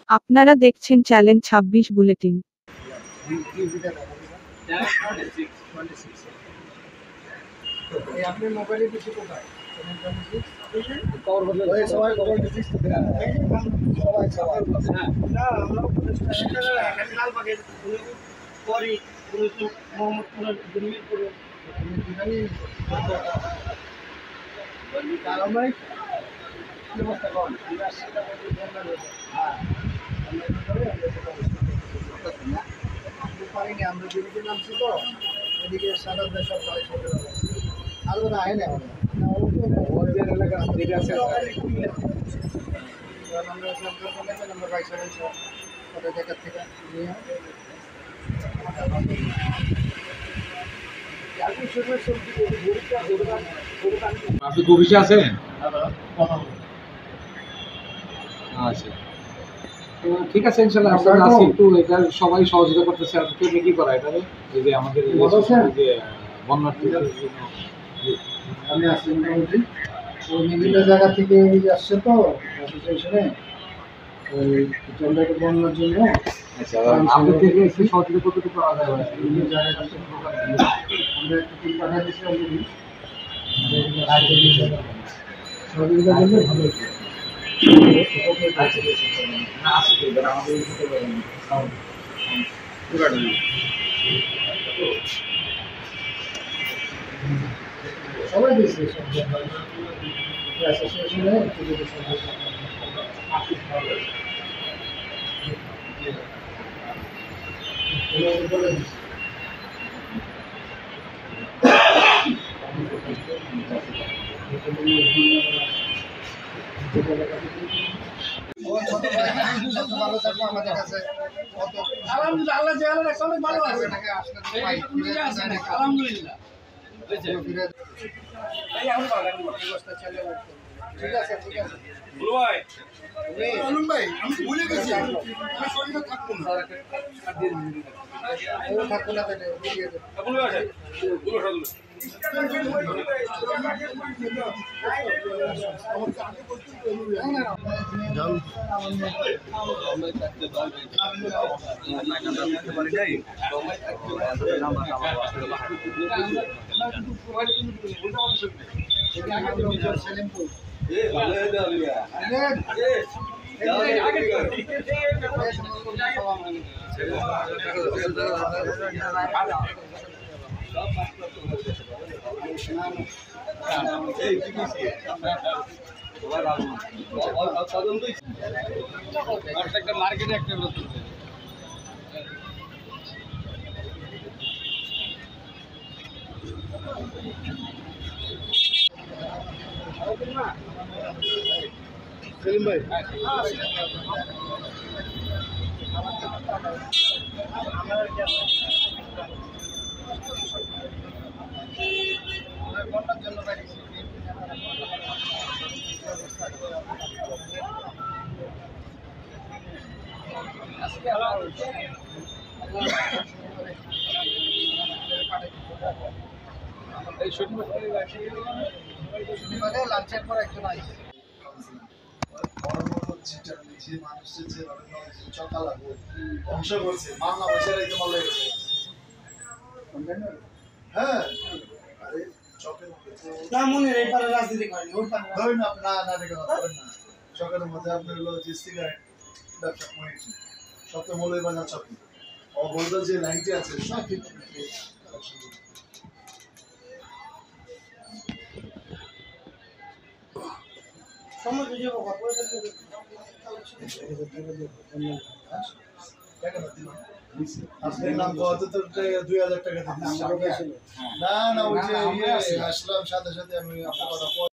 আপনারা দেখছেন challenge ২৬ bulletin. আপনি মোবাইলে কিছু কোথায় পারিনি আমরা দিদিকে নামছি তো এদিকে সাদা সব আর ওরা আয় না ওদের এলাকা আমরা বাইক চালাইছি ওদের জায়গার থেকে নিয়ে আপনি কবিশে আছেন? আচ্ছা, তো ঠিক আছে, ইনশাল্লাহ আমরা আছি। একটু এটা সবাই সহযোগিতা করতেছে। আর কেউ কি করা এটা এই যে আমাদের যে বন্যার্থীদের জন্য আমি আসছি মোটামুটি ওই বিভিন্ন জায়গা থেকে আসছে তো অ্যাসোসিয়েশনে ওই চন্দ্রকে বন্যার জন্য। আচ্ছা, আমাদের থেকে একটু সহযোগিতা করতে করা যায় বিভিন্ন জায়গায় আমরা একটা টিম পাঠা দিচ্ছি অলরেডি সহযোগিতার জন্য ভালো সবাই দিচ্ছে অ্যাসোসিয়েশনে ভালো থাকবো আমাদের কাছে আলহামদুলিল্লাহ আল্লাহ যে আল্লাহ অনেক ভালো আছে আলহামদুলিল্লাহ ঠিক আছে ঠিক আছে ভাই আমি ভুলে গেছি আমি শরীরে থাকবো না থাকবো না মার্কেটে একটা সেলিম ভাই বন্যার জন্য শনিবারে লাঞ্চের পর একজন আসবে যে মানুষের যে চকা লাগবে ধ্বংস করছে বাংলা ভাষার একদম ভালো লেগেছে হ্যাঁ আরে চকের মনে এই পারে রাজনীতি করেন ওই পারে ধরেন না না দেখো ধরেন না চকের মধ্যে আপনার হলো যে সিগারেট ব্যবসা করেছে সবচেয়ে মূল্যবান বাজার চকে অবৈধ যে লাইনটি আছে সব ঠিক সময় দিয়ে বাবা পয়সা দিয়ে আপনার নাম কত তো 2000 টাকা দিচ্ছি না না ওই যে আসলাম সাথে সাথে আমি আপনার কথা